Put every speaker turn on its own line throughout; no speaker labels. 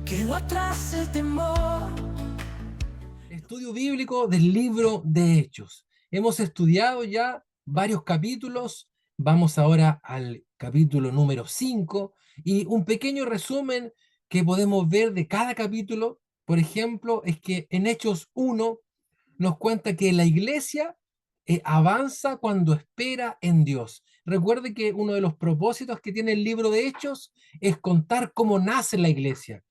Quedó atrás el temor.
Estudio bíblico del libro de Hechos. Hemos estudiado ya varios capítulos. Vamos ahora al capítulo número 5 y un pequeño resumen que podemos ver de cada capítulo, por ejemplo, es que en Hechos 1 nos cuenta que la iglesia avanza cuando espera en Dios. Recuerde que uno de los propósitos que tiene el libro de Hechos es contar cómo nace la iglesia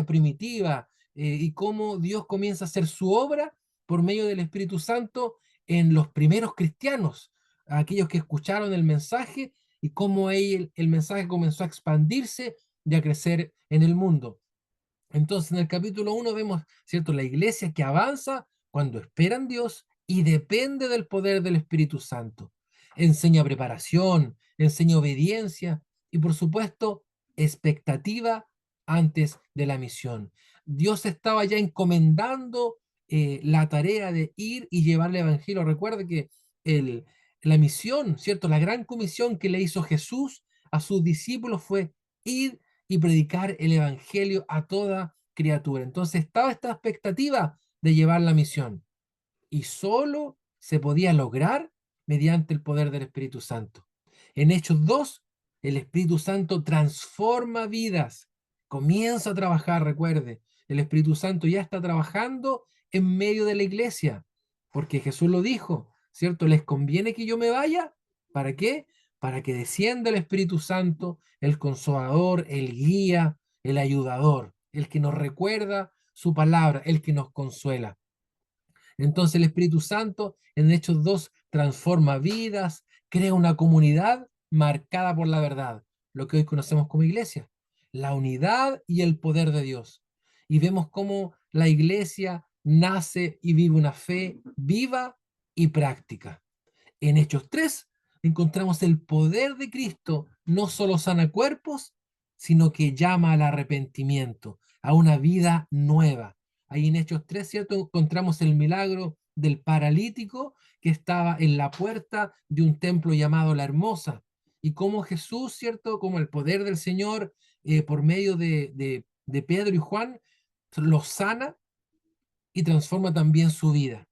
primitiva, y cómo Dios comienza a hacer su obra por medio del Espíritu Santo en los primeros cristianos, aquellos que escucharon el mensaje y cómo el mensaje comenzó a expandirse y a crecer en el mundo. Entonces, en el capítulo 1 vemos, ¿cierto?, la iglesia que avanza cuando espera en Dios y depende del poder del Espíritu Santo. Enseña preparación, enseña obediencia y, por supuesto, expectativa antes de la misión. Dios estaba ya encomendando la tarea de ir y llevar el Evangelio. Recuerde que el, la misión, ¿cierto? La gran comisión que le hizo Jesús a sus discípulos fue ir y predicar el Evangelio a toda criatura. Entonces estaba esta expectativa de llevar la misión y solo se podía lograr mediante el poder del Espíritu Santo. En Hechos 2, el Espíritu Santo transforma vidas, comienza a trabajar, recuerde, el Espíritu Santo ya está trabajando en medio de la iglesia, porque Jesús lo dijo, ¿cierto? ¿Les conviene que yo me vaya? ¿Para qué? Para que descienda el Espíritu Santo, el consolador, el guía, el ayudador, el que nos recuerda su palabra, el que nos consuela. Entonces el Espíritu Santo en Hechos 2 transforma vidas, crea una comunidad marcada por la verdad, lo que hoy conocemos como iglesia, la unidad y el poder de Dios. Y vemos cómo la iglesia nace y vive una fe viva y práctica. En Hechos 3 encontramos el poder de Cristo, no solo sana cuerpos, sino que llama al arrepentimiento, a una vida nueva. Ahí en Hechos 3, ¿cierto? Encontramos el milagro del paralítico que estaba en la puerta de un templo llamado La Hermosa. Y cómo Jesús, ¿cierto? Como el poder del Señor, por medio de Pedro y Juan, lo sana y transforma también su vida.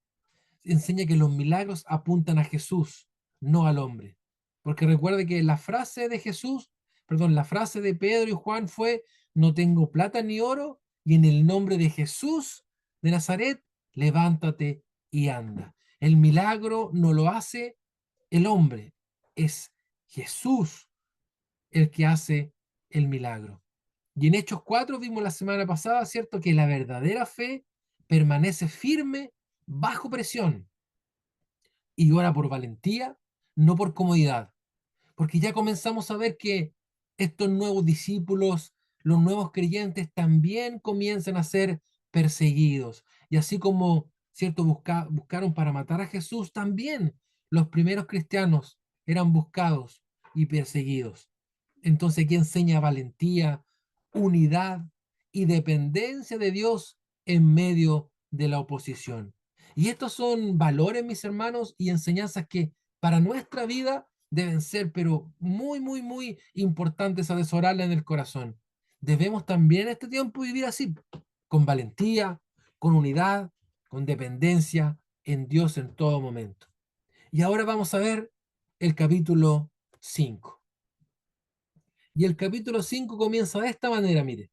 Enseña que los milagros apuntan a Jesús, no al hombre. Porque recuerde que la frase de Jesús, perdón, la frase de Pedro y Juan fue, no tengo plata ni oro, y en el nombre de Jesús de Nazaret, levántate y anda. El milagro no lo hace el hombre, es Jesús el que hace el milagro. Y en Hechos 4 vimos la semana pasada, ¿cierto?, que la verdadera fe permanece firme bajo presión y ora por valentía, no por comodidad, porque ya comenzamos a ver que estos nuevos discípulos, los nuevos creyentes, también comienzan a ser perseguidos. Y así como, cierto, buscaron para matar a Jesús, también los primeros cristianos eran buscados y perseguidos. Entonces aquí enseña valentía, unidad y dependencia de Dios en medio de la oposición. Y estos son valores, mis hermanos, y enseñanzas que para nuestra vida deben ser, pero muy, muy, muy importantes atesorarla en el corazón. Debemos también en este tiempo vivir así, con valentía, con unidad, con dependencia en Dios en todo momento. Y ahora vamos a ver el capítulo 5. Y el capítulo 5 comienza de esta manera, mire.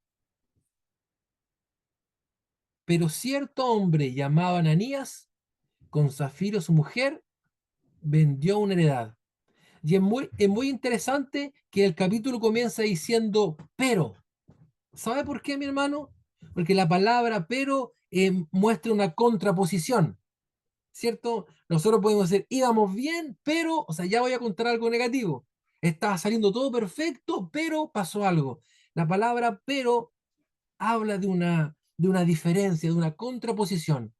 Pero cierto hombre llamado Ananías, con Zafiro su mujer, vendió una heredad. Y es muy interesante que el capítulo comienza diciendo pero. ¿Sabe por qué, mi hermano? Porque la palabra pero muestra una contraposición, ¿cierto? Nosotros podemos decir, íbamos bien, pero, o sea, ya voy a contar algo negativo. Estaba saliendo todo perfecto, pero pasó algo. La palabra pero habla de una diferencia, de una contraposición.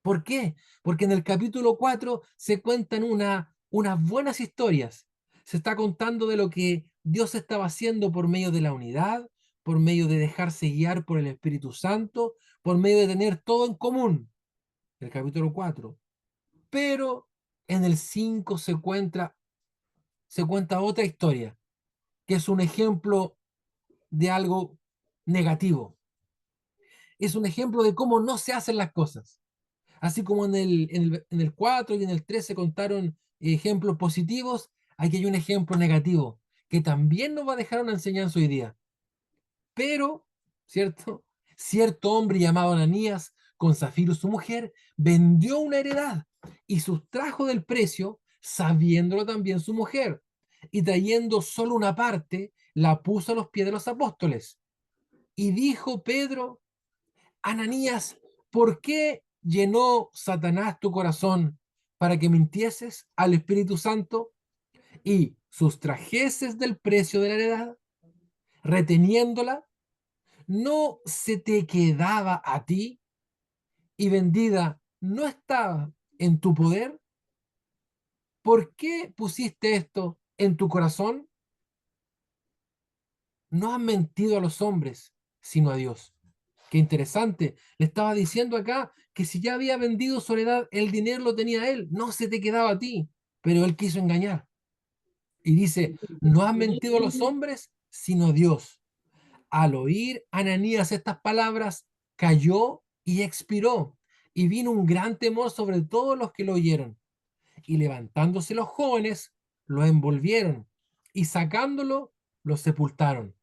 ¿Por qué? Porque en el capítulo 4 se cuentan unas buenas historias. Se está contando de lo que Dios estaba haciendo por medio de la unidad, por medio de dejarse guiar por el Espíritu Santo, por medio de tener todo en común. El capítulo 4. Pero en el 5 se cuenta otra historia, que es un ejemplo de algo negativo. Es un ejemplo de cómo no se hacen las cosas. Así como en el 4 y en el 3 se contaron ejemplos positivos, aquí hay un ejemplo negativo que también nos va a dejar una enseñanza hoy día. Pero, ¿cierto? Cierto hombre llamado Ananías, con Zafiro su mujer, vendió una heredad y sustrajo del precio, sabiéndolo también su mujer, y trayendo solo una parte, la puso a los pies de los apóstoles. Y dijo Pedro: Ananías, ¿por qué llenó Satanás tu corazón para que mintieses al Espíritu Santo y sustrajeses del precio de la heredad, reteniéndola? ¿No se te quedaba a ti y vendida no estaba en tu poder? ¿Por qué pusiste esto en tu corazón? No has mentido a los hombres, sino a Dios. Qué interesante. Le estaba diciendo acá que si ya había vendido Soledad, el dinero lo tenía él, no se te quedaba a ti, pero él quiso engañar. Y dice, no has mentido a los hombres, sino a Dios. Al oír Ananías estas palabras, cayó y expiró, y vino un gran temor sobre todos los que lo oyeron. Y levantándose los jóvenes, lo envolvieron, y sacándolo, lo sepultaron.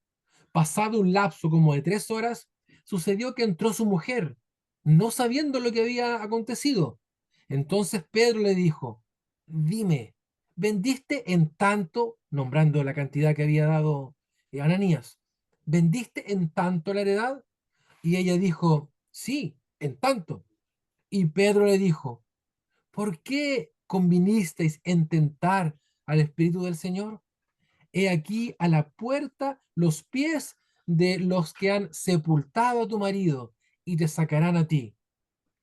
Pasado un lapso como de 3 horas, sucedió que entró su mujer, no sabiendo lo que había acontecido. Entonces Pedro le dijo: Dime, ¿vendiste en tanto, nombrando la cantidad que había dado Ananías, vendiste en tanto la heredad? Y ella dijo: Sí, en tanto. Y Pedro le dijo: ¿Por qué convinisteis en tentar al Espíritu del Señor? He aquí a la puerta los pies de los que han sepultado a tu marido y te sacarán a ti.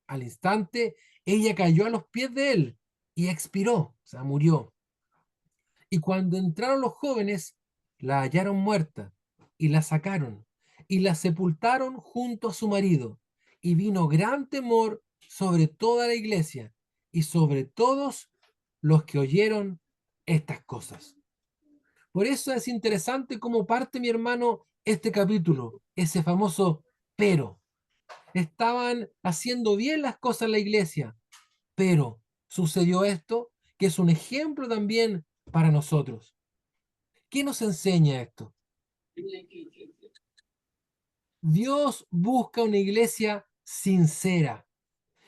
Al instante, ella cayó a los pies de él y expiró, o sea, murió. Y cuando entraron los jóvenes, la hallaron muerta y la sacaron y la sepultaron junto a su marido. Y vino gran temor sobre toda la iglesia y sobre todos los que oyeron estas cosas. Por eso es interesante cómo parte, mi hermano, este capítulo, ese famoso pero. Estaban haciendo bien las cosas en la iglesia, pero sucedió esto, que es un ejemplo también para nosotros. ¿Qué nos enseña esto? Dios busca una iglesia sincera,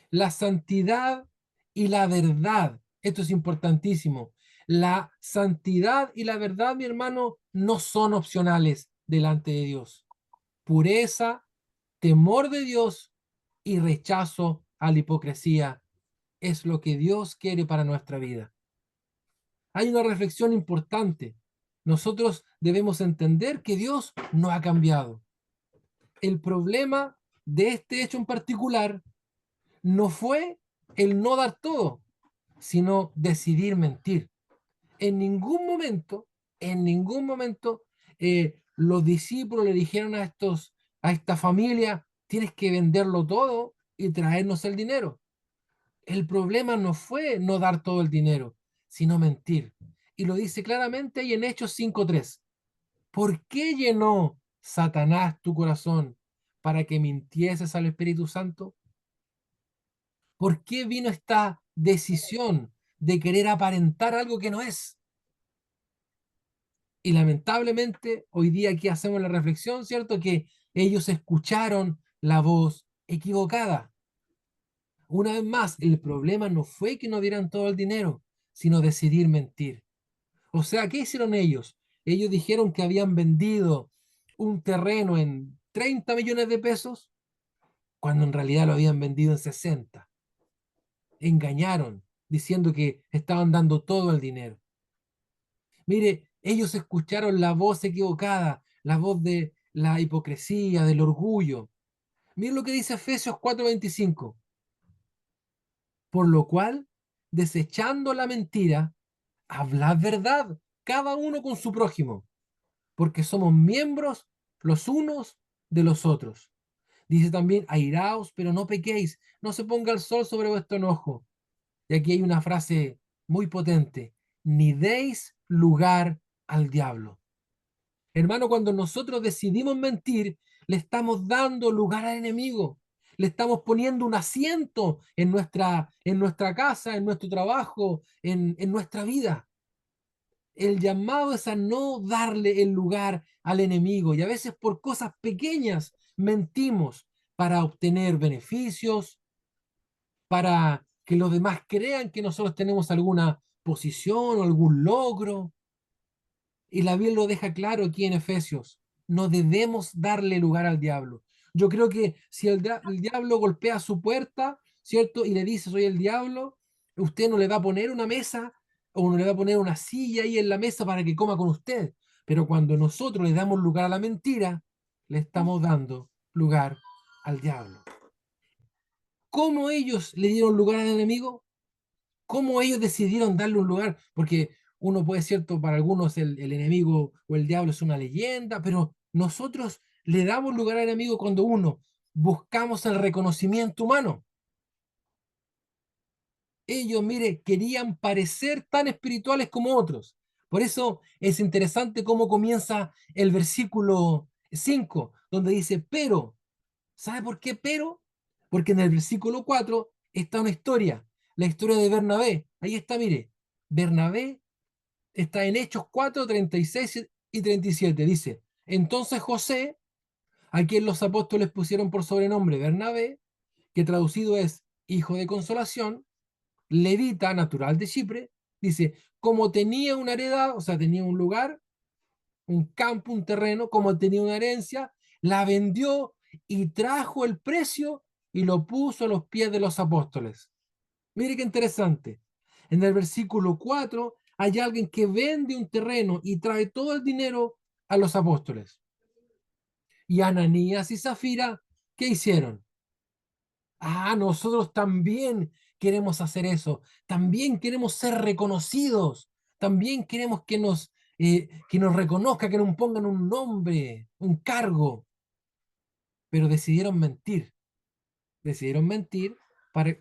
la santidad y la verdad. Esto es importantísimo. La santidad y la verdad, mi hermano, no son opcionales delante de Dios. Pureza, temor de Dios y rechazo a la hipocresía es lo que Dios quiere para nuestra vida. Hay una reflexión importante. Nosotros debemos entender que Dios no ha cambiado. El problema de este hecho en particular no fue el no dar todo, sino decidir mentir. En ningún momento, en ningún momento, los discípulos le dijeron a esta familia: tienes que venderlo todo y traernos el dinero. El problema no fue no dar todo el dinero, sino mentir. Y lo dice claramente ahí en Hechos 5:3. ¿Por qué llenó Satanás tu corazón para que mintieses al Espíritu Santo? ¿Por qué vino esta decisión de querer aparentar algo que no es? Y lamentablemente, hoy día aquí hacemos la reflexión, ¿cierto? Que ellos escucharon la voz equivocada. Una vez más, el problema no fue que no dieran todo el dinero, sino decidir mentir. O sea, ¿qué hicieron ellos? Ellos dijeron que habían vendido un terreno en 30 millones de pesos, cuando en realidad lo habían vendido en 60. Engañaron, diciendo que estaban dando todo el dinero. Mire, ellos escucharon la voz equivocada, la voz de la hipocresía, del orgullo. Mire lo que dice Efesios 4:25. Por lo cual, desechando la mentira, hablad verdad, cada uno con su prójimo, porque somos miembros los unos de los otros. Dice también: airaos, pero no pequéis, no se ponga el sol sobre vuestro enojo. Y aquí hay una frase muy potente: ni deis lugar al diablo. Hermano, cuando nosotros decidimos mentir, le estamos dando lugar al enemigo. Le estamos poniendo un asiento en nuestra casa, en nuestro trabajo, en nuestra vida. El llamado es a no darle el lugar al enemigo y a veces por cosas pequeñas mentimos para obtener beneficios, para que los demás crean que nosotros tenemos alguna posición o algún logro. Y la Biblia lo deja claro aquí en Efesios. No debemos darle lugar al diablo. Yo creo que si el diablo golpea su puerta, ¿cierto? Y le dice, soy el diablo, usted no le va a poner una mesa o no le va a poner una silla ahí en la mesa para que coma con usted. Pero cuando nosotros le damos lugar a la mentira, le estamos dando lugar al diablo. ¿Cómo ellos le dieron lugar al enemigo? ¿Cómo ellos decidieron darle un lugar? Porque uno puede, cierto, para algunos el enemigo o el diablo es una leyenda, pero nosotros le damos lugar al enemigo cuando uno buscamos el reconocimiento humano. Ellos, mire, querían parecer tan espirituales como otros. Por eso es interesante cómo comienza el versículo 5 donde dice, pero, ¿sabe por qué pero? Porque en el versículo 4 está una historia, la historia de Bernabé. Ahí está, mire, Bernabé está en Hechos 4 36 y 37. Dice, entonces José, a quien los apóstoles pusieron por sobrenombre Bernabé, que traducido es hijo de consolación, levita, natural de Chipre, dice, como tenía una heredad, o sea, tenía un lugar, un campo, un terreno, como tenía una herencia, la vendió y trajo el precio y lo puso a los pies de los apóstoles. Mire qué interesante. En el versículo 4 hay alguien que vende un terreno y trae todo el dinero a los apóstoles. Y Ananías y Zafira, ¿qué hicieron? Ah, nosotros también queremos hacer eso. También queremos ser reconocidos. También queremos que nos reconozca, que nos pongan un nombre, un cargo. Pero decidieron mentir. Decidieron mentir para,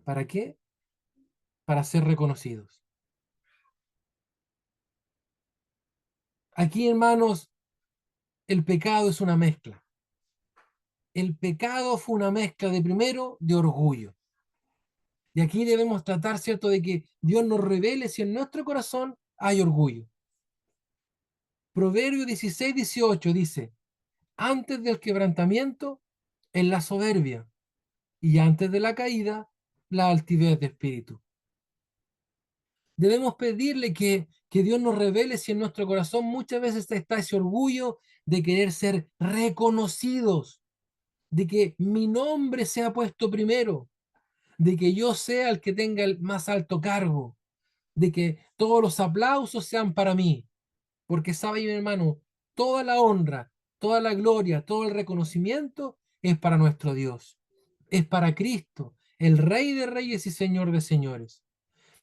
¿para qué? Para ser reconocidos. Aquí, hermanos, el pecado es una mezcla. El pecado fue una mezcla de primero de orgullo. Y aquí debemos tratar, ¿cierto?, de que Dios nos revele si en nuestro corazón hay orgullo. Proverbio 16:18 dice, antes del quebrantamiento es la soberbia y antes de la caída la altivez de espíritu. Debemos pedirle que Dios nos revele si en nuestro corazón muchas veces está ese orgullo de querer ser reconocidos, de que mi nombre sea puesto primero, de que yo sea el que tenga el más alto cargo, de que todos los aplausos sean para mí. Porque sabe, mi hermano, toda la honra, toda la gloria, todo el reconocimiento es para nuestro Dios, es para Cristo, el Rey de Reyes y Señor de Señores.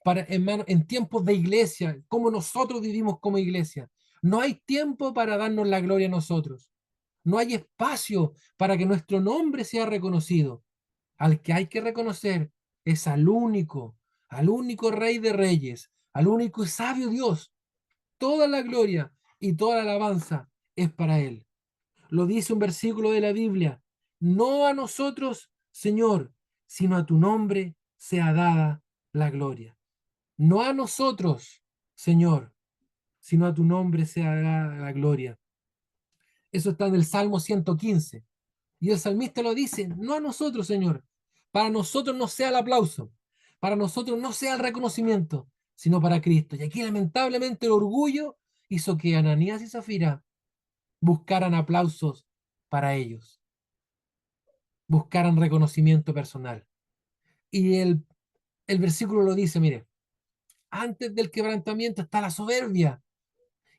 Para, hermano, en tiempos de iglesia, como nosotros vivimos como iglesia, no hay tiempo para darnos la gloria a nosotros. No hay espacio para que nuestro nombre sea reconocido. Al que hay que reconocer es al único Rey de Reyes, al único y sabio Dios. Toda la gloria y toda la alabanza es para Él. Lo dice un versículo de la Biblia. No a nosotros, Señor, sino a tu nombre sea dada la gloria. No a nosotros, Señor, sino a tu nombre sea dada la gloria. Eso está en el Salmo 115. Y el salmista lo dice, no a nosotros, Señor. Para nosotros no sea el aplauso, para nosotros no sea el reconocimiento, sino para Cristo. Y aquí lamentablemente el orgullo hizo que Ananías y Zafira buscaran aplausos para ellos, buscaran reconocimiento personal. Y el versículo lo dice, mire, antes del quebrantamiento está la soberbia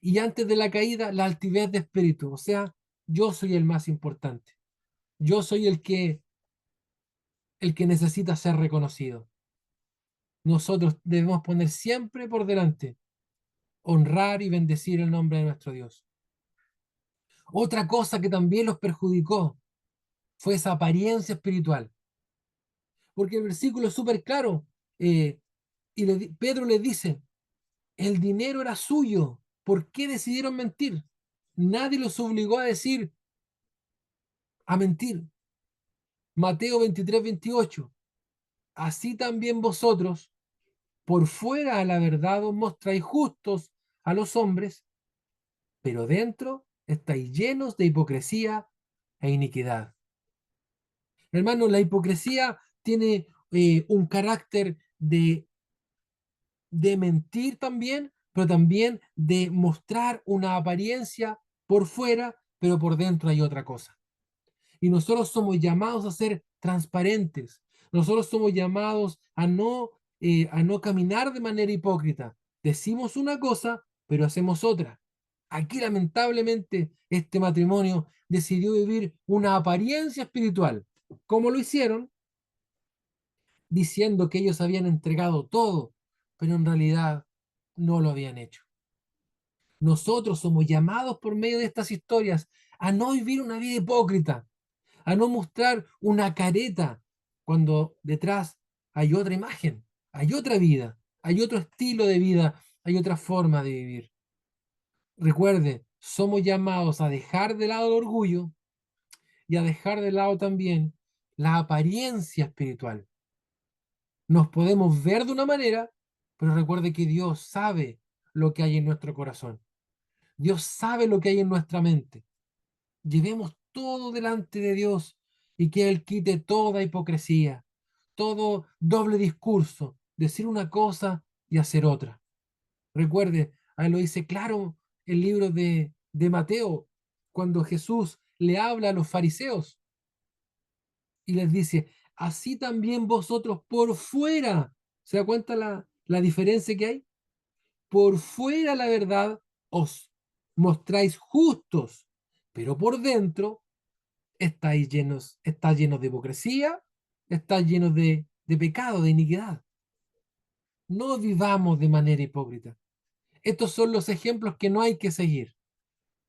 y antes de la caída la altivez de espíritu. O sea, yo soy el más importante. Yo soy el que necesita ser reconocido. Nosotros debemos poner siempre por delante, honrar y bendecir el nombre de nuestro Dios. Otra cosa que también los perjudicó fue esa apariencia espiritual, porque el versículo es súper claro, eh, y Pedro les dice, el dinero era suyo, ¿por qué decidieron mentir? Nadie los obligó a decir, a mentir. Mateo 23:28. Así también vosotros, por fuera a la verdad os mostráis justos a los hombres, pero dentro estáis llenos de hipocresía e iniquidad. Hermano, la hipocresía tiene un carácter de mentir también, pero también de mostrar una apariencia por fuera, pero por dentro hay otra cosa. Y nosotros somos llamados a ser transparentes. Nosotros somos llamados a no caminar de manera hipócrita. Decimos una cosa, pero hacemos otra. Aquí lamentablemente este matrimonio decidió vivir una apariencia espiritual. ¿Cómo lo hicieron? Diciendo que ellos habían entregado todo, pero en realidad no lo habían hecho. Nosotros somos llamados por medio de estas historias a no vivir una vida hipócrita, a no mostrar una careta cuando detrás hay otra imagen, hay otra vida, hay otro estilo de vida, hay otra forma de vivir. Recuerde, somos llamados a dejar de lado el orgullo y a dejar de lado también la apariencia espiritual. Nos podemos ver de una manera, pero recuerde que Dios sabe lo que hay en nuestro corazón. Dios sabe lo que hay en nuestra mente. Llevemos todo delante de Dios y que Él quite toda hipocresía, todo doble discurso, decir una cosa y hacer otra. Recuerde, ahí lo dice claro el libro de Mateo, cuando Jesús le habla a los fariseos y les dice, así también vosotros por fuera, ¿se da cuenta la diferencia que hay? Por fuera la verdad os mostráis justos, pero por dentro está llenos de hipocresía, está llenos de pecado, de iniquidad. No vivamos de manera hipócrita. Estos son los ejemplos que no hay que seguir.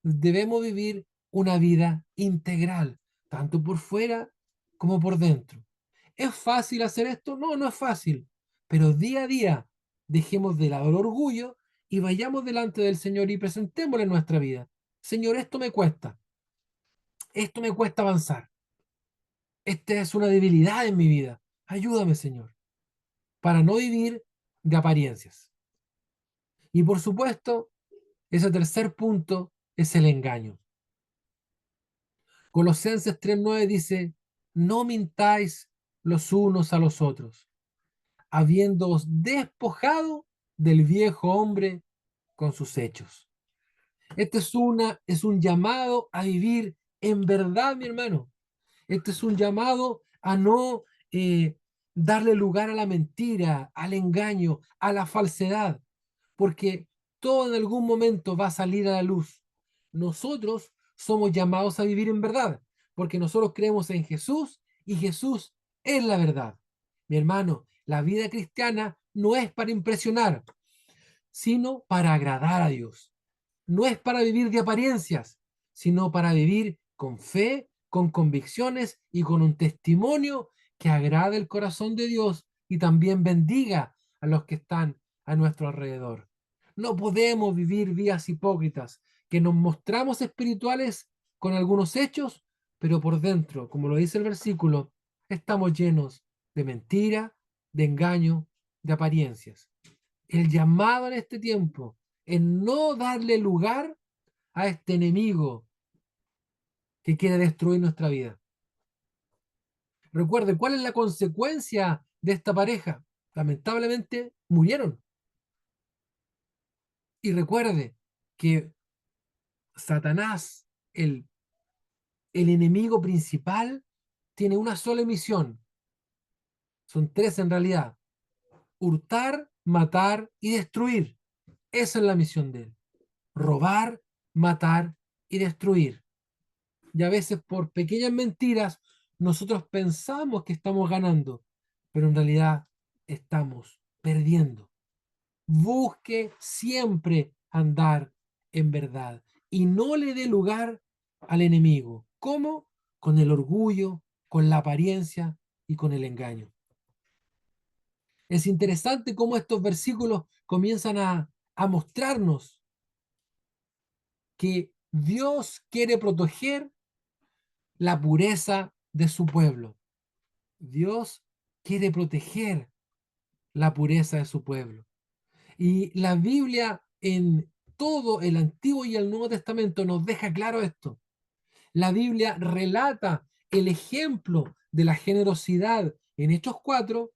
Debemos vivir una vida integral, tanto por fuera como por dentro. ¿Es fácil hacer esto? No, no es fácil. Pero día a día dejemos de lado el orgullo y vayamos delante del Señor y presentémosle nuestra vida. Señor, esto me cuesta avanzar. Esta es una debilidad en mi vida. Ayúdame, Señor, para no vivir de apariencias. Y por supuesto, ese tercer punto es el engaño. Colosenses 3:9 dice, no mintáis los unos a los otros, habiéndoos despojado del viejo hombre con sus hechos. Este es un llamado a vivir en verdad, mi hermano. Este es un llamado a no darle lugar a la mentira, al engaño, a la falsedad, porque todo en algún momento va a salir a la luz. Nosotros somos llamados a vivir en verdad, porque nosotros creemos en Jesús y Jesús es la verdad. Mi hermano, la vida cristiana no es para impresionar, sino para agradar a Dios. No es para vivir de apariencias, sino para vivir con fe, con convicciones y con un testimonio que agrade el corazón de Dios y también bendiga a los que están a nuestro alrededor. No podemos vivir vidas hipócritas, que nos mostramos espirituales con algunos hechos, pero por dentro, como lo dice el versículo, estamos llenos de mentira, de engaño, de apariencias. El llamado en este tiempo es no darle lugar a este enemigo que quiere destruir nuestra vida. Recuerde, ¿cuál es la consecuencia de esta pareja? Lamentablemente murieron. Y recuerde que Satanás, el enemigo principal, tiene una sola misión. Son tres en realidad. Hurtar, matar y destruir. Esa es la misión de él. Robar, matar y destruir. Y a veces por pequeñas mentiras nosotros pensamos que estamos ganando, pero en realidad estamos perdiendo. Busque siempre andar en verdad y no le dé lugar al enemigo. ¿Cómo? Con el orgullo, con la apariencia y con el engaño. Es interesante cómo estos versículos comienzan a mostrarnos que Dios quiere proteger la pureza de su pueblo. Dios quiere proteger la pureza de su pueblo. Y la Biblia en todo el Antiguo y el Nuevo Testamento nos deja claro esto. La Biblia relata el ejemplo de la generosidad en Hechos 4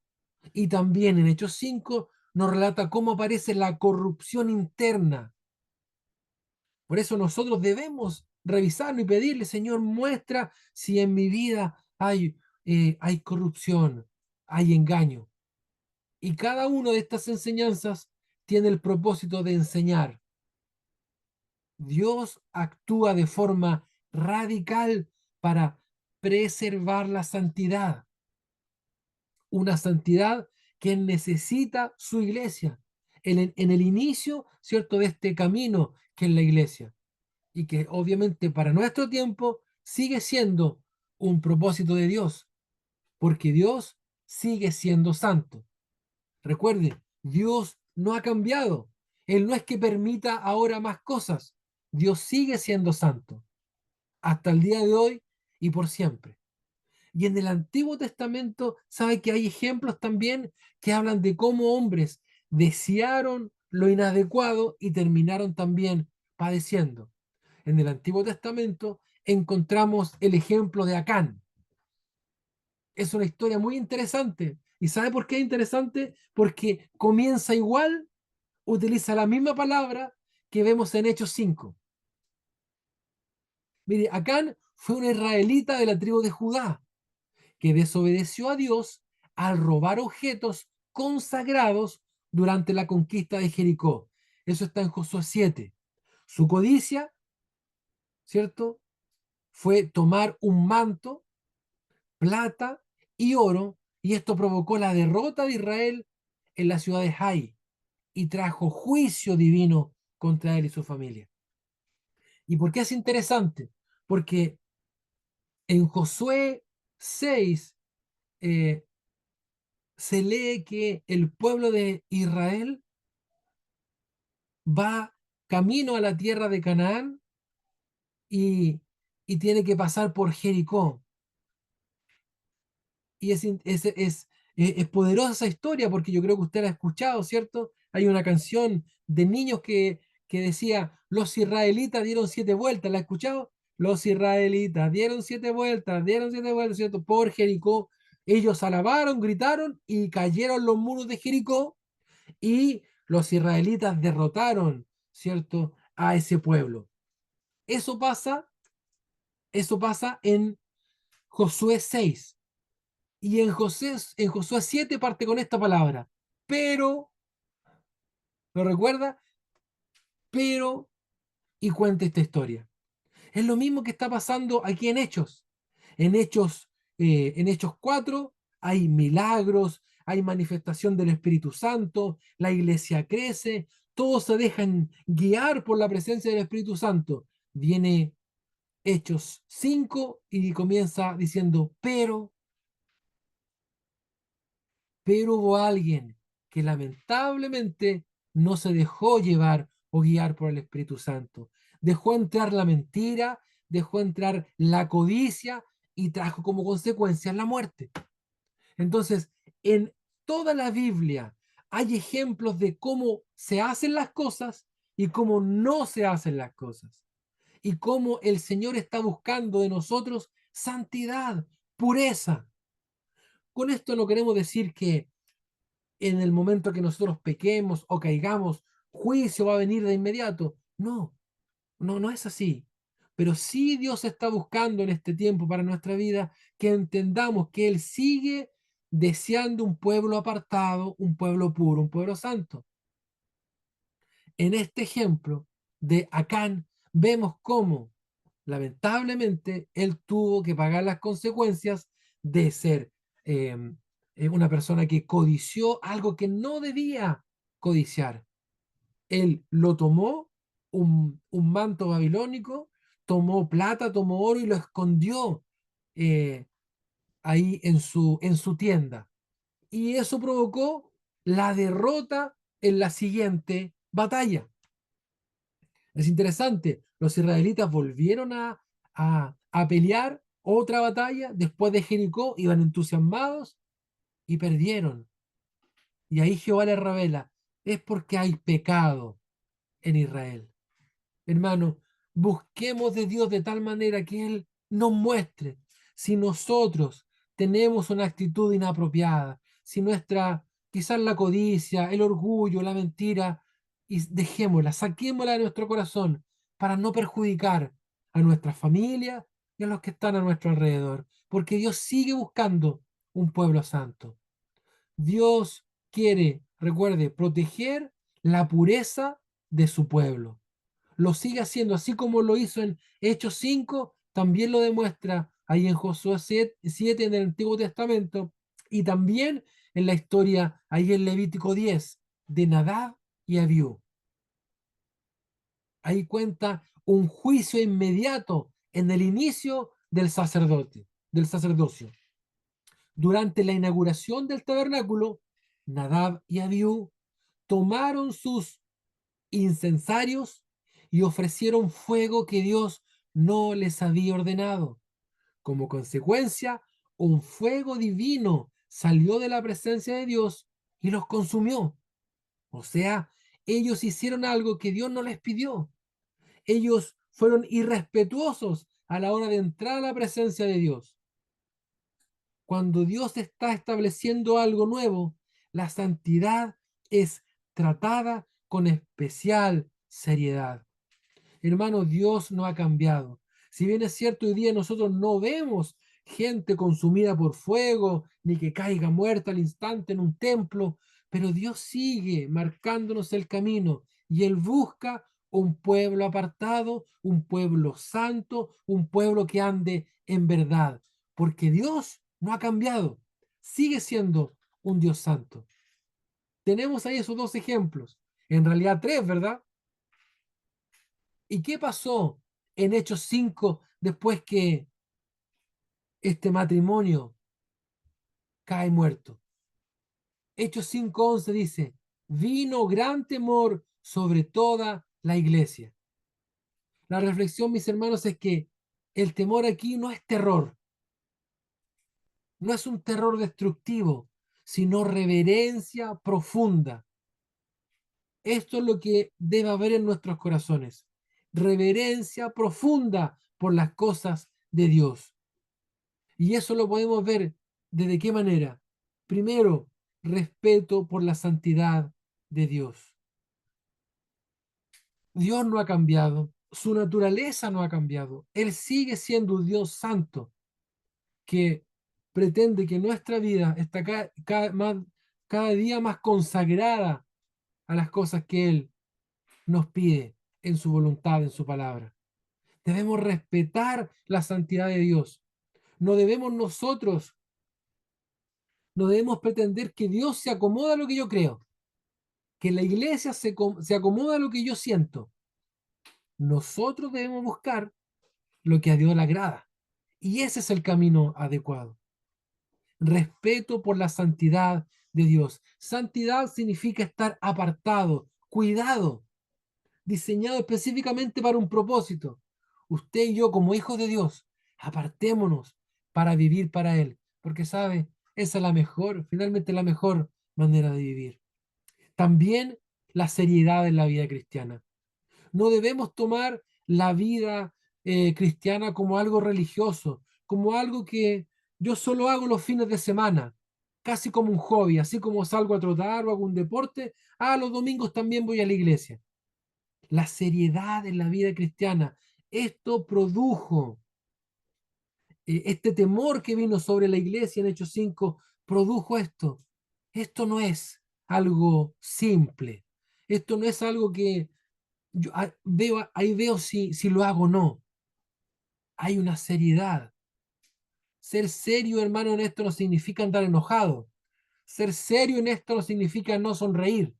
y también en Hechos 5 nos relata cómo aparece la corrupción interna. Por eso nosotros debemos revisarlo y pedirle, Señor, muestra si en mi vida hay corrupción, hay engaño. Y cada una de estas enseñanzas tiene el propósito de enseñar. Dios actúa de forma radical para preservar la santidad, una santidad que necesita su iglesia, en el inicio, ¿cierto?, de este camino que es la iglesia, y que obviamente para nuestro tiempo sigue siendo un propósito de Dios, porque Dios sigue siendo santo. Recuerde, Dios no ha cambiado. Él no es que permita ahora más cosas. Dios sigue siendo santo hasta el día de hoy y por siempre. Y en el Antiguo Testamento, sabe que hay ejemplos también que hablan de cómo hombres desearon lo inadecuado y terminaron también padeciendo. En el Antiguo Testamento encontramos el ejemplo de Acán. Es una historia muy interesante. ¿Y sabe por qué es interesante? Porque comienza igual, utiliza la misma palabra que vemos en Hechos 5. Mire, Acán fue un israelita de la tribu de Judá que desobedeció a Dios al robar objetos consagrados durante la conquista de Jericó. Eso está en Josué 7. Su codicia, ¿cierto?, fue tomar un manto, plata y oro, y esto provocó la derrota de Israel en la ciudad de Jai y trajo juicio divino contra él y su familia. ¿Y por qué es interesante? Porque en Josué 6 eh, se lee que el pueblo de Israel va camino a la tierra de Canaán y, y tiene que pasar por Jericó. Y es poderosa esa historia porque yo creo que usted la ha escuchado, ¿cierto? Hay una canción de niños que decía, los israelitas dieron 7 vueltas, ¿la ha escuchado? Los israelitas dieron siete vueltas, ¿cierto? Por Jericó. Ellos alabaron, gritaron y cayeron los muros de Jericó y los israelitas derrotaron, ¿cierto?, a ese pueblo. Eso pasa, eso pasa en Josué 6. Y en Josué 7 parte con esta palabra. Pero, ¿lo recuerda? Pero, y cuenta esta historia. Es lo mismo que está pasando aquí en Hechos. En Hechos, en Hechos 4 hay milagros, hay manifestación del Espíritu Santo, la iglesia crece, todos se dejan guiar por la presencia del Espíritu Santo. Viene Hechos 5 y comienza diciendo, pero hubo alguien que lamentablemente no se dejó llevar o guiar por el Espíritu Santo. Dejó entrar la mentira, dejó entrar la codicia y trajo como consecuencia la muerte. Entonces, en toda la Biblia hay ejemplos de cómo se hacen las cosas y cómo no se hacen las cosas. Y cómo el Señor está buscando de nosotros santidad, pureza. Con esto no queremos decir que en el momento que nosotros pequemos o caigamos, juicio va a venir de inmediato. No, no es así. Pero sí Dios está buscando en este tiempo para nuestra vida que entendamos que Él sigue deseando un pueblo apartado, un pueblo puro, un pueblo santo. En este ejemplo de Acán vemos cómo lamentablemente él tuvo que pagar las consecuencias de ser eh, una persona que codició algo que no debía codiciar. Él lo tomó, un manto babilónico, tomó plata, tomó oro y lo escondió eh, ahí en su tienda. Y eso provocó la derrota en la siguiente batalla. Es interesante, los israelitas volvieron a pelear Otra batalla, después de Jericó, iban entusiasmados y perdieron. Y ahí Jehová les revela, es porque hay pecado en Israel. Hermano, busquemos de Dios de tal manera que Él nos muestre si nosotros tenemos una actitud inapropiada, si nuestra, quizás la codicia, el orgullo, la mentira, y dejémosla, saquémosla de nuestro corazón para no perjudicar a nuestra familia y a los que están a nuestro alrededor, porque Dios sigue buscando un pueblo santo. Dios quiere, recuerde, proteger la pureza de su pueblo. Lo sigue haciendo, así como lo hizo en Hechos 5, también lo demuestra ahí en Josué 7 en el Antiguo Testamento, y también en la historia ahí en Levítico 10 de Nadab y Abiú. Ahí cuenta un juicio inmediato en el inicio del sacerdocio. Durante la inauguración del tabernáculo, Nadab y Abiú tomaron sus incensarios y ofrecieron fuego que Dios no les había ordenado. Como consecuencia, un fuego divino salió de la presencia de Dios y los consumió. O sea, ellos hicieron algo que Dios no les pidió. Ellos fueron irrespetuosos a la hora de entrar a la presencia de Dios. Cuando Dios está estableciendo algo nuevo, la santidad es tratada con especial seriedad. Hermano, Dios no ha cambiado. Si bien es cierto, hoy día nosotros no vemos gente consumida por fuego, ni que caiga muerta al instante en un templo, pero Dios sigue marcándonos el camino y Él busca un pueblo apartado, un pueblo santo, un pueblo que ande en verdad, porque Dios no ha cambiado, sigue siendo un Dios santo. Tenemos ahí esos dos ejemplos, en realidad tres, ¿verdad? ¿Y qué pasó en Hechos 5 después que este matrimonio cae muerto? Hechos 5:11 dice, vino gran temor sobre toda la iglesia. La reflexión, mis hermanos, es que el temor aquí no es terror, no es un terror destructivo, sino reverencia profunda. Esto es lo que debe haber en nuestros corazones, reverencia profunda por las cosas de Dios. Y eso lo podemos ver de qué manera. Primero, respeto por la santidad de Dios. Dios no ha cambiado, su naturaleza no ha cambiado. Él sigue siendo un Dios santo que pretende que nuestra vida está cada día más consagrada a las cosas que Él nos pide en su voluntad, en su palabra. Debemos respetar la santidad de Dios. No debemos nosotros No debemos pretender que Dios se acomoda a lo que yo creo, que la iglesia se acomoda a lo que yo siento. Nosotros debemos buscar lo que a Dios le agrada. Y ese es el camino adecuado. Respeto por la santidad de Dios. Santidad significa estar apartado, cuidado, diseñado específicamente para un propósito. Usted y yo, como hijos de Dios, apartémonos para vivir para Él, porque sabe, esa es la mejor, finalmente la mejor manera de vivir. También la seriedad en la vida cristiana. No debemos tomar la vida cristiana como algo religioso, como algo que yo solo hago los fines de semana, casi como un hobby, así como salgo a trotar o hago un deporte, los domingos también voy a la iglesia. La seriedad en la vida cristiana, esto produjo, este temor que vino sobre la iglesia en Hechos 5, produjo esto. Esto no es algo simple, esto no es algo que yo ahí veo si lo hago o no. Hay una seriedad. Ser serio, hermano, en esto no significa andar enojado. Ser serio en esto no significa no sonreír.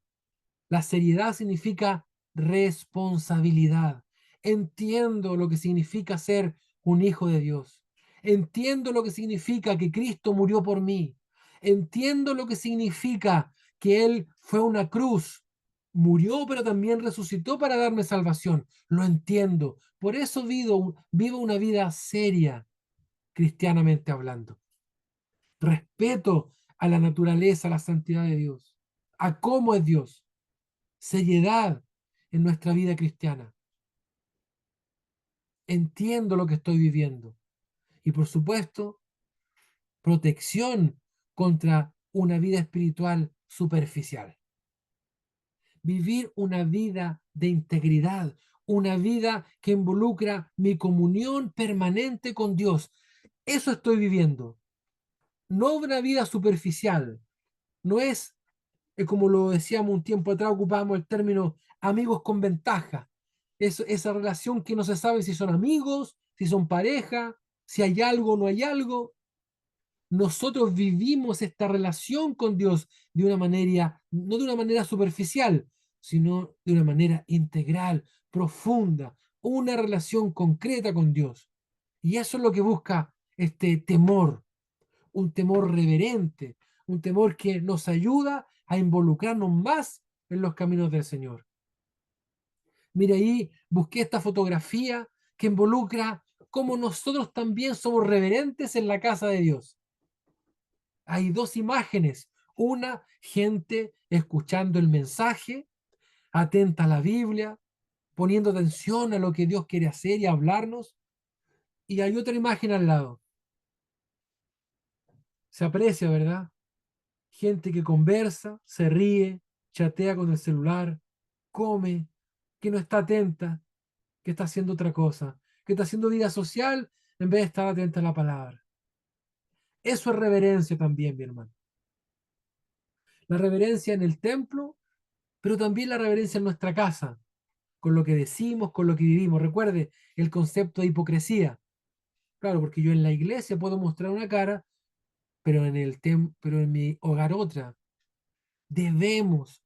La seriedad significa responsabilidad. Entiendo lo que significa ser un hijo de Dios. Entiendo lo que significa que Cristo murió por mí. Entiendo lo que significa que Él fue una cruz, murió, pero también resucitó para darme salvación. Lo entiendo. Por eso vivo una vida seria. cristianamente hablando. Respeto a la naturaleza, a la santidad de Dios, a cómo es Dios. Seriedad en nuestra vida cristiana. Entiendo lo que estoy viviendo. Y por supuesto, protección contra una vida espiritual superficial. Vivir una vida de integridad, una vida que involucra mi comunión permanente con Dios. Eso estoy viviendo. No una vida superficial. No es, como lo decíamos un tiempo atrás, ocupábamos el término amigos con ventaja. Esa relación que no se sabe si son amigos, si son pareja, si hay algo o no hay algo. Nosotros vivimos esta relación con Dios de una manera, no de una manera superficial, sino de una manera integral, profunda, una relación concreta con Dios. Y eso es lo que busca este temor, un temor reverente, un temor que nos ayuda a involucrarnos más en los caminos del Señor. Mire, ahí busqué esta fotografía que involucra cómo nosotros también somos reverentes en la casa de Dios. Hay dos imágenes. Una, gente escuchando el mensaje, atenta a la Biblia, poniendo atención a lo que Dios quiere hacer y hablarnos. Y hay otra imagen al lado. Se aprecia, ¿verdad? Gente que conversa, se ríe, chatea con el celular, come, que no está atenta, que está haciendo otra cosa, que está haciendo vida social en vez de estar atenta a la palabra. Eso es reverencia también, mi hermano. La reverencia en el templo, pero también la reverencia en nuestra casa, con lo que decimos, con lo que vivimos. Recuerde el concepto de hipocresía. Claro, porque yo en la iglesia puedo mostrar una cara, pero en mi hogar otra. Debemos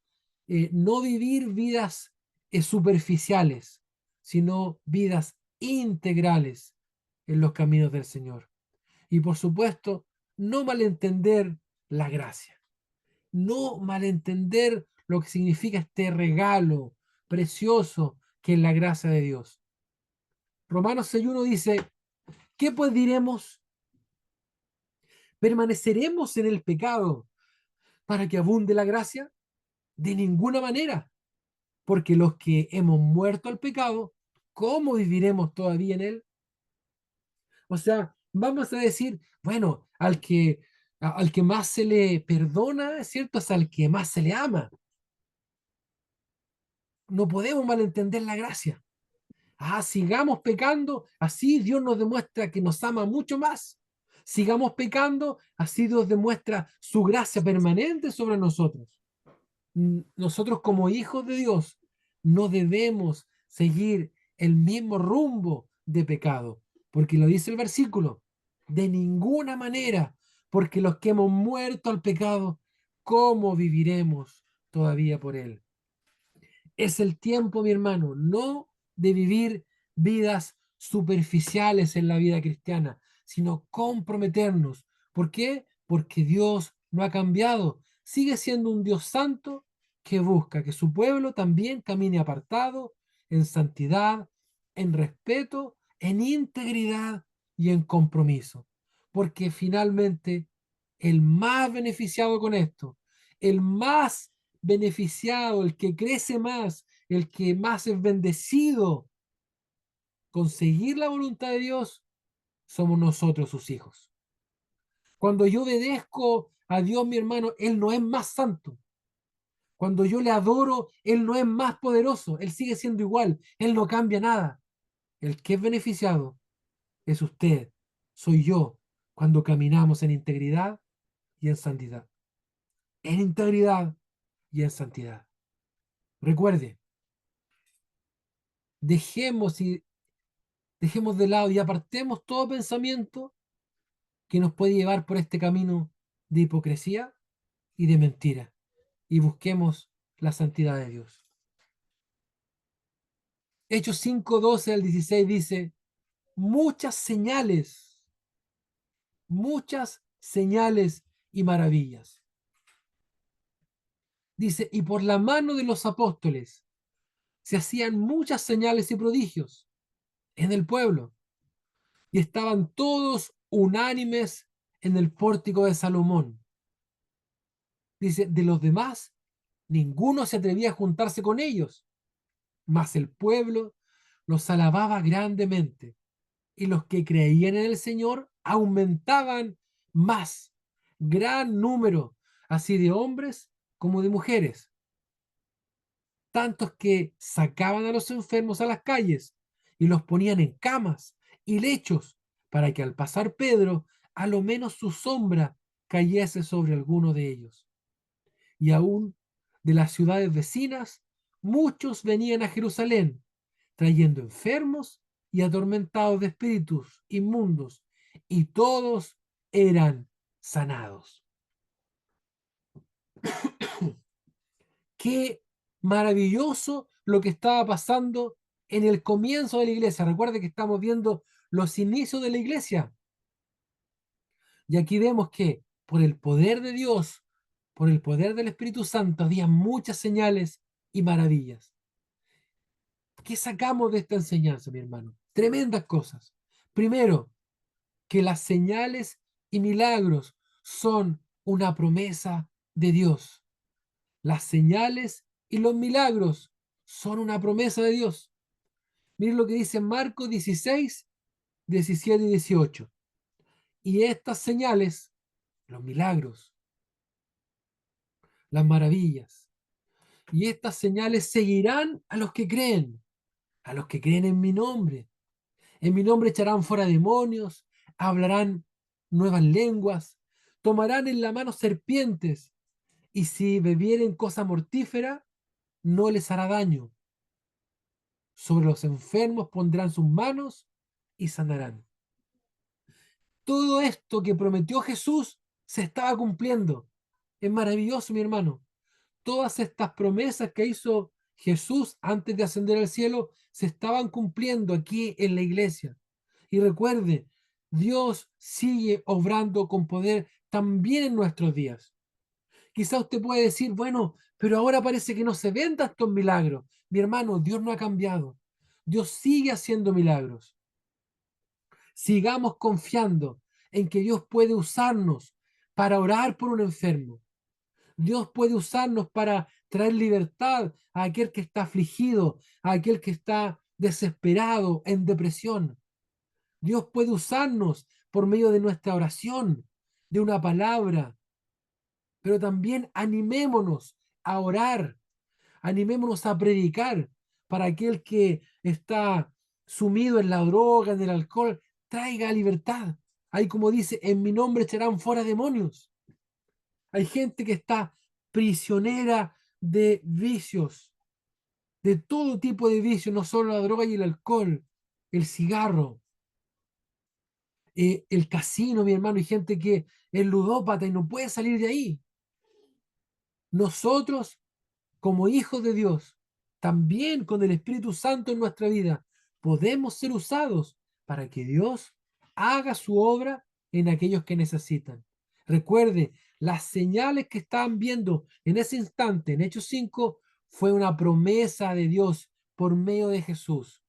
no vivir vidas superficiales, sino vidas integrales en los caminos del Señor. Y por supuesto, no malentender la gracia, no malentender lo que significa este regalo precioso que es la gracia de Dios. Romanos 6.1 dice, ¿qué pues diremos? ¿Permaneceremos en el pecado para que abunde la gracia? De ninguna manera, porque los que hemos muerto al pecado, ¿cómo viviremos todavía en él? O sea, vamos a decir, bueno, al que más se le perdona, es cierto, es al que más se le ama. No podemos malentender la gracia. Sigamos pecando, así Dios nos demuestra que nos ama mucho más. Sigamos pecando, así Dios demuestra su gracia permanente sobre nosotros. Nosotros como hijos de Dios no debemos seguir el mismo rumbo de pecado, porque lo dice el versículo, de ninguna manera, porque los que hemos muerto al pecado, ¿cómo viviremos todavía por él? Es el tiempo, mi hermano, no de vivir vidas superficiales en la vida cristiana, sino comprometernos. ¿Por qué? Porque Dios no ha cambiado. Sigue siendo un Dios santo que busca que su pueblo también camine apartado, en santidad, en respeto, en integridad y en compromiso. Porque finalmente el más beneficiado con esto, el más beneficiado, el que crece más, el que más es bendecido con seguir la voluntad de Dios, somos nosotros sus hijos. Cuando yo obedezco a Dios, mi hermano, Él no es más santo. Cuando yo le adoro, Él no es más poderoso. Él sigue siendo igual. Él no cambia nada. El que es beneficiado es usted, soy yo, cuando caminamos en integridad y en santidad. En integridad y en santidad. Recuerde, dejemos y dejemos de lado y apartemos todo pensamiento que nos puede llevar por este camino de hipocresía y de mentira y busquemos la santidad de Dios. Hechos 5:12 al 16 dice, muchas señales y maravillas. Dice, y por la mano de los apóstoles se hacían muchas señales y prodigios en el pueblo y estaban todos unánimes en el pórtico de Salomón. Dice, de los demás, ninguno se atrevía a juntarse con ellos, mas el pueblo los alababa grandemente, y los que creían en el Señor aumentaban más, gran número, así de hombres como de mujeres, tantos que sacaban a los enfermos a las calles y los ponían en camas y lechos, para que al pasar Pedro, a lo menos su sombra cayese sobre alguno de ellos. Y aún de las ciudades vecinas, muchos venían a Jerusalén, trayendo enfermos y atormentados de espíritus inmundos, y todos eran sanados. Qué maravilloso lo que estaba pasando en el comienzo de la iglesia. Recuerde que estamos viendo los inicios de la iglesia. Y aquí vemos que por el poder de Dios, por el poder del Espíritu Santo, había muchas señales y maravillas. ¿Qué sacamos de esta enseñanza, mi hermano? Tremendas cosas. Primero, que las señales y milagros son una promesa de Dios. Las señales y los milagros son una promesa de Dios. Miren lo que dice Marcos 16, 17 y 18. Y estas señales, los milagros, las maravillas, y estas señales seguirán a los que creen en mi nombre. En mi nombre echarán fuera demonios, hablarán nuevas lenguas, tomarán en la mano serpientes, y si bebieren cosa mortífera, no les hará daño. Sobre los enfermos pondrán sus manos y sanarán. Todo esto que prometió Jesús se estaba cumpliendo. Es maravilloso, mi hermano. Todas estas promesas que hizo Jesús antes de ascender al cielo se estaban cumpliendo aquí en la iglesia. Y recuerde, Dios sigue obrando con poder también en nuestros días. Quizá usted puede decir, bueno, pero ahora parece que no se ven tantos milagros. Mi hermano, Dios no ha cambiado. Dios sigue haciendo milagros. Sigamos confiando en que Dios puede usarnos para orar por un enfermo. Dios puede usarnos para traer libertad a aquel que está afligido, a aquel que está desesperado, en depresión. Dios puede usarnos por medio de nuestra oración, de una palabra, pero también animémonos a orar, animémonos a predicar para aquel que está sumido en la droga, en el alcohol, traiga libertad. Ahí como dice, en mi nombre echarán fuera demonios. Hay gente que está prisionera de vicios, de todo tipo de vicios, no solo la droga y el alcohol, el cigarro, el casino, mi hermano. Hay gente que es ludópata y no puede salir de ahí. Nosotros, como hijos de Dios, también con el Espíritu Santo en nuestra vida, podemos ser usados para que Dios haga su obra en aquellos que necesitan. Recuerde, las señales que estaban viendo en ese instante, en Hechos 5, fue una promesa de Dios por medio de Jesús.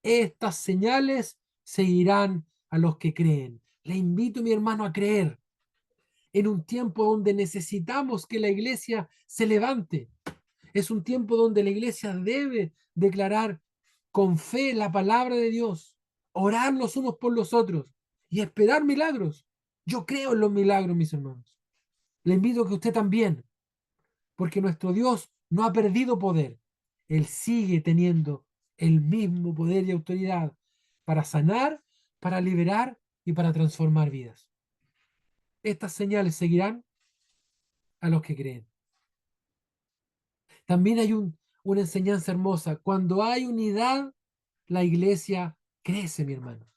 Estas señales seguirán a los que creen. Le invito, mi hermano, a creer en un tiempo donde necesitamos que la iglesia se levante. Es un tiempo donde la iglesia debe declarar con fe la palabra de Dios, orar los unos por los otros y esperar milagros. Yo creo en los milagros, mis hermanos. Le invito a que usted también, porque nuestro Dios no ha perdido poder. Él sigue teniendo el mismo poder y autoridad para sanar, para liberar y para transformar vidas. Estas señales seguirán a los que creen. También hay una enseñanza hermosa. Cuando hay unidad, la iglesia crece, mi hermano.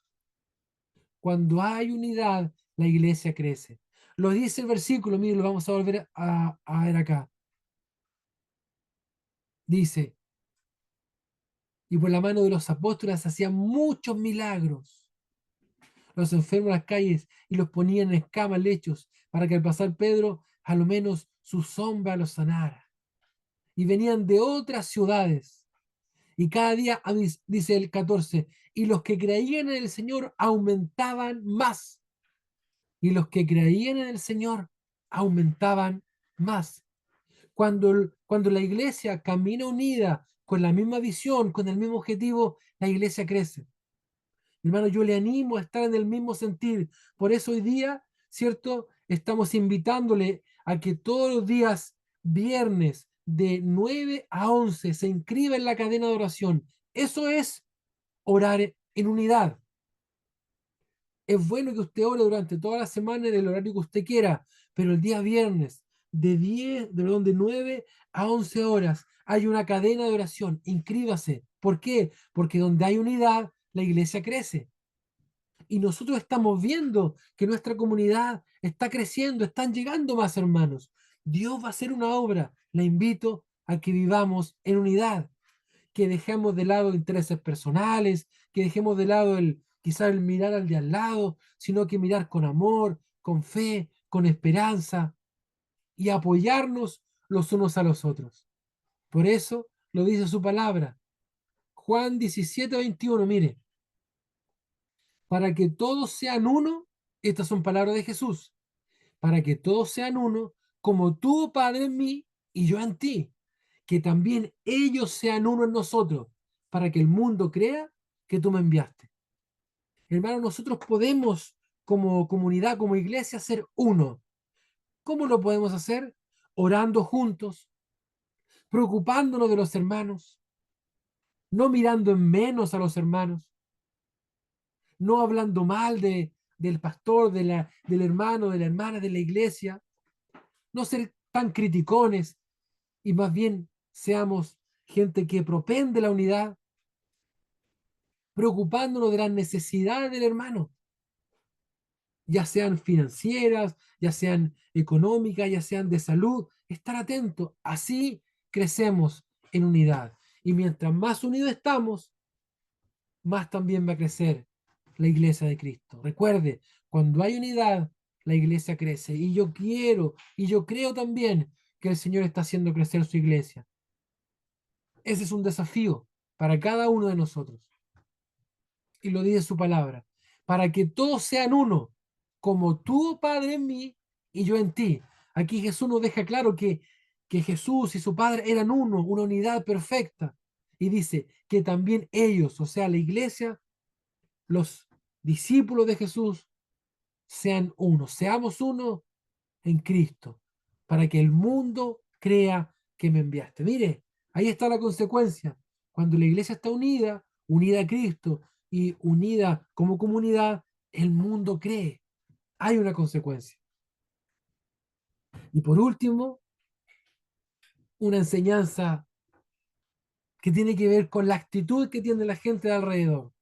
Cuando hay unidad, la iglesia crece. Lo dice el versículo, mire, lo vamos a volver a ver acá. Dice, y por la mano de los apóstoles hacían muchos milagros. Los enfermos en las calles y los ponían en escamas, lechos, para que al pasar Pedro, a lo menos su sombra los sanara. Y venían de otras ciudades. Y cada día, dice el 14, y los que creían en el Señor aumentaban más. y los que creían en el Señor aumentaban más. Cuando la iglesia camina unida con la misma visión, con el mismo objetivo, la iglesia crece. Hermano, yo le animo a estar en el mismo sentir. Por eso hoy día, ¿cierto? Estamos invitándole a que todos los días, viernes, de 9 a 11, se inscriba en la cadena de oración. Eso es orar en unidad. Es bueno que usted ore durante toda la semana en el horario que usted quiera, pero el día viernes, de 9 a 11 horas, hay una cadena de oración. Inscríbase. ¿Por qué? Porque donde hay unidad, la iglesia crece. Y nosotros estamos viendo que nuestra comunidad está creciendo, están llegando más hermanos. Dios va a hacer una obra. La invito a que vivamos en unidad, que dejemos de lado intereses personales, que dejemos de lado quizás el mirar al de al lado, sino que mirar con amor, con fe, con esperanza y apoyarnos los unos a los otros. Por eso lo dice su palabra. Juan 17:21, mire, para que todos sean uno, estas son palabras de Jesús, para que todos sean uno, como tú, Padre, en mí y yo en ti, que también ellos sean uno en nosotros, para que el mundo crea que tú me enviaste. Hermano, nosotros podemos, como comunidad, como iglesia, ser uno. ¿Cómo lo podemos hacer? Orando juntos, preocupándonos de los hermanos, no mirando en menos a los hermanos, no hablando mal del pastor, del hermano, de la hermana de la iglesia, no ser tan criticones y más bien seamos gente que propende la unidad, preocupándonos de las necesidades del hermano, ya sean financieras, ya sean económicas, ya sean de salud, estar atentos. Así crecemos en unidad. Y mientras más unidos estamos, más también va a crecer la iglesia de Cristo. Recuerde, cuando hay unidad, la iglesia crece. Y yo quiero, y yo creo también que el Señor está haciendo crecer su iglesia. Ese es un desafío para cada uno de nosotros. Y lo dice su palabra. Para que todos sean uno, como tú, Padre, en mí y yo en ti. Aquí Jesús nos deja claro que Jesús y su Padre eran uno, una unidad perfecta. Y dice que también ellos, o sea, la iglesia, los discípulos de Jesús, sean uno. Seamos uno en Cristo, para que el mundo crea que me enviaste. Mire, ahí está la consecuencia. Cuando la iglesia está unida, unida a Cristo y unida como comunidad, el mundo cree. Hay una consecuencia. Y por último, una enseñanza que tiene que ver con la actitud que tiene la gente de alrededor.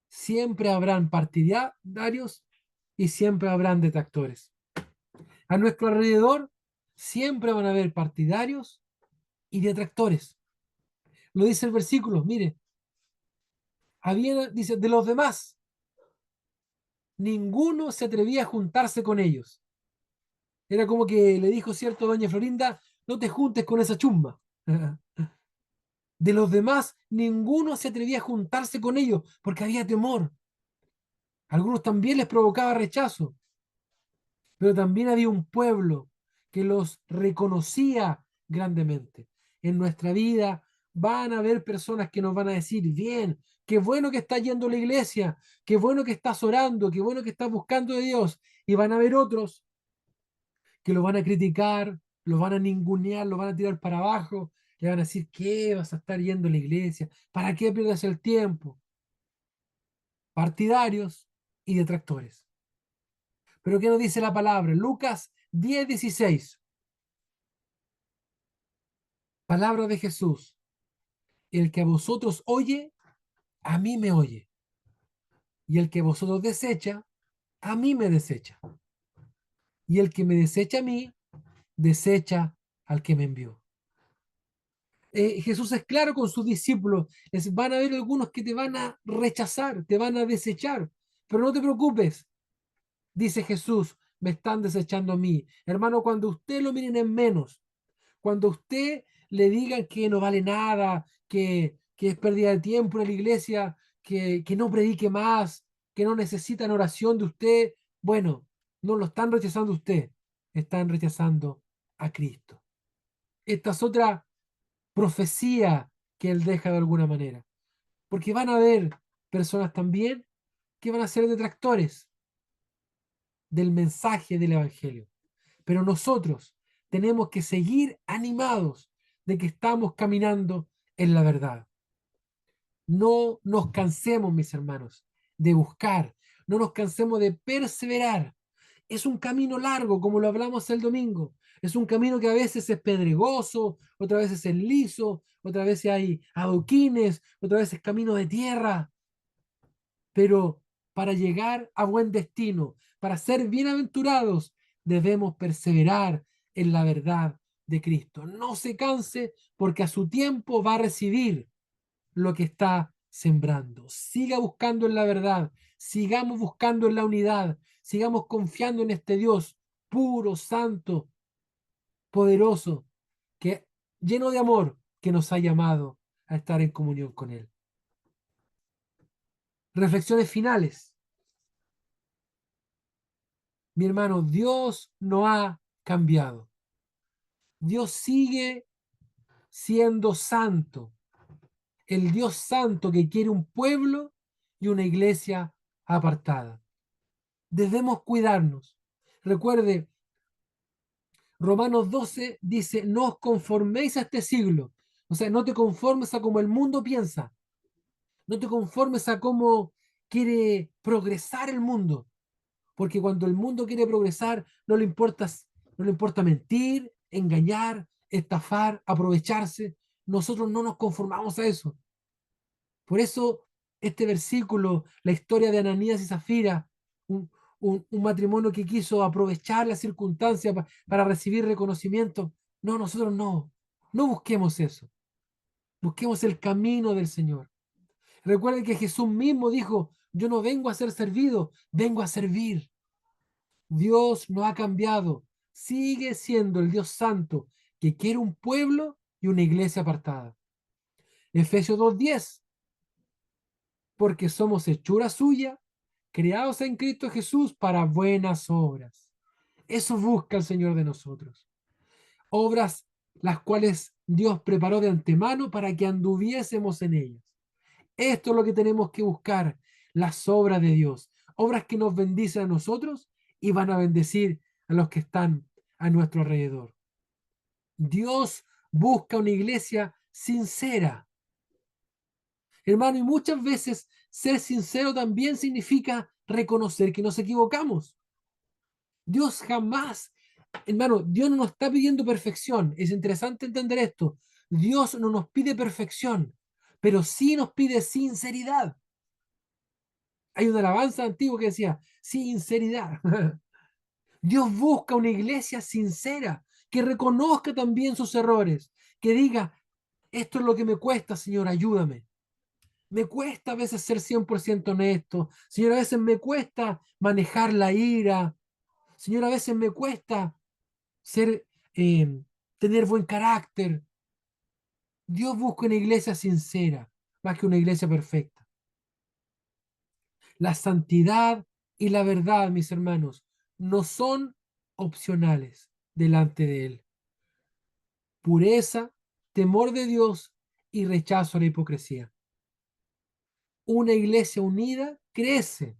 Siempre habrán partidarios y siempre habrán detractores. A nuestro alrededor siempre van a haber partidarios y detractores. Lo dice el versículo, mire, dice, de los demás, ninguno se atrevía a juntarse con ellos. Era como que le dijo cierto doña Florinda, no te juntes con esa chumba. De los demás, ninguno se atrevía a juntarse con ellos porque había temor. Algunos también les provocaba rechazo, pero también había un pueblo que los reconocía grandemente. En nuestra vida van a haber personas que nos van a decir, bien, qué bueno que estás yendo a la iglesia, qué bueno que estás orando, qué bueno que estás buscando de Dios. Y van a haber otros que lo van a criticar, lo van a ningunear, lo van a tirar para abajo, le van a decir, ¿qué vas a estar yendo a la iglesia? ¿Para qué pierdes el tiempo? Partidarios y detractores. Pero ¿qué nos dice la palabra? Lucas 10:16. Palabra de Jesús. El que a vosotros oye, a mí me oye. Y el que vosotros desecha, a mí me desecha. Y el que me desecha a mí, desecha al que me envió. Jesús es claro con sus discípulos. Van a haber algunos que te van a rechazar, te van a desechar. Pero no te preocupes, dice Jesús, me están desechando a mí. Hermano, cuando usted lo miren en menos, cuando usted le digan que no vale nada, que es pérdida de tiempo en la iglesia, que no predique más, que no necesitan oración de usted, bueno, No lo están rechazando usted, están rechazando a Cristo. Esta es otra profecía que él deja de alguna manera. Porque van a haber personas también que van a ser detractores del mensaje del Evangelio. Pero nosotros tenemos que seguir animados de que estamos caminando en la verdad. No nos cansemos, mis hermanos, de buscar, no nos cansemos de perseverar. Es un camino largo, como lo hablamos el domingo. Es un camino que a veces es pedregoso, otras veces es liso, otras veces hay adoquines, otras veces camino de tierra. Pero para llegar a buen destino, para ser bienaventurados, debemos perseverar en la verdad de Cristo. No se canse porque a su tiempo va a recibir lo que está sembrando. Siga buscando en la verdad, sigamos buscando en la unidad, sigamos confiando en este Dios puro, santo, poderoso, que lleno de amor, que nos ha llamado a estar en comunión con Él. Reflexiones finales. Mi hermano, Dios no ha cambiado. Dios sigue siendo santo. El Dios santo que quiere un pueblo y una iglesia apartada. Debemos cuidarnos. Recuerde, Romanos 12 dice, no os conforméis a este siglo. O sea, no te conformes a como el mundo piensa. No te conformes a cómo quiere progresar el mundo. Porque cuando el mundo quiere progresar, no le importa mentir, engañar, estafar, aprovecharse. Nosotros no nos conformamos a eso. Por eso este versículo, la historia de Ananías y Zafira, un, un matrimonio que quiso aprovechar la circunstancia para recibir reconocimiento. No, nosotros no. No busquemos eso. Busquemos el camino del Señor. Recuerden que Jesús mismo dijo, yo no vengo a ser servido, vengo a servir. Dios no ha cambiado. Sigue siendo el Dios santo que quiere un pueblo y una iglesia apartada. Efesios 2:10, porque somos hechura suya, creados en Cristo Jesús para buenas obras. Eso busca el Señor de nosotros. Obras las cuales Dios preparó de antemano para que anduviésemos en ellas. Esto es lo que tenemos que buscar, las obras de Dios, obras que nos bendicen a nosotros y van a bendecir a los que están a nuestro alrededor. Dios busca una iglesia sincera. Hermano, y muchas veces ser sincero también significa reconocer que nos equivocamos. Dios jamás, hermano, Dios no nos está pidiendo perfección. Es interesante entender esto. Dios no nos pide perfección, pero sí nos pide sinceridad. Hay una alabanza antigua que decía, sinceridad. Dios busca una iglesia sincera, que reconozca también sus errores, que diga, esto es lo que me cuesta, Señor, ayúdame. Me cuesta a veces ser 100% honesto. Señor, a veces me cuesta manejar la ira. Señor, a veces me cuesta ser, tener buen carácter. Dios busca una iglesia sincera, más que una iglesia perfecta. La santidad y la verdad, mis hermanos, no son opcionales delante de Él. Pureza, temor de Dios y rechazo a la hipocresía. Una iglesia unida crece,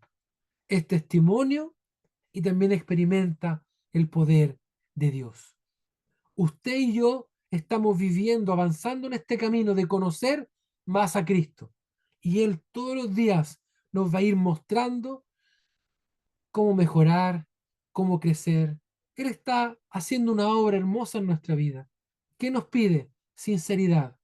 es testimonio y también experimenta el poder de Dios. Usted y yo estamos viviendo, avanzando en este camino de conocer más a Cristo. Y Él todos los días nos va a ir mostrando cómo mejorar, cómo crecer. Él está haciendo una obra hermosa en nuestra vida. ¿Qué nos pide? Sinceridad.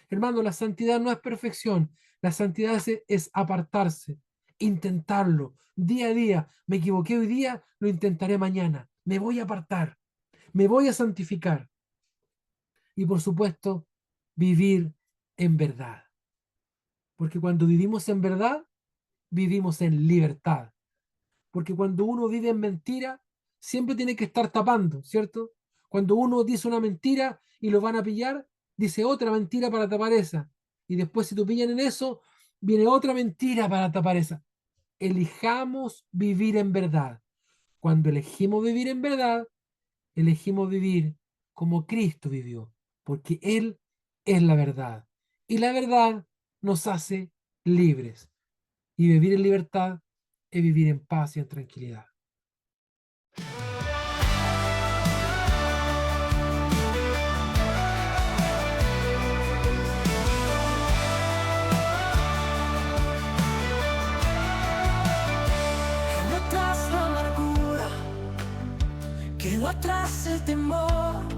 Hermano, la santidad no es perfección. La santidad es apartarse, intentarlo día a día. Me equivoqué hoy día, lo intentaré mañana. Me voy a apartar, me voy a santificar. Y por supuesto, vivir en verdad. Porque cuando vivimos en verdad, vivimos en libertad. Porque cuando uno vive en mentira, siempre tiene que estar tapando, ¿cierto? Cuando uno dice una mentira y lo van a pillar, dice otra mentira para tapar esa. Y después si te pillan en eso, viene otra mentira para tapar esa. Elijamos vivir en verdad. Cuando elegimos vivir en verdad, elegimos vivir como Cristo vivió, porque Él es la verdad. Y la verdad nos hace libres. Y vivir en libertad es vivir en paz y en tranquilidad.
Quedó atrás la amargura, quedó atrás el temor.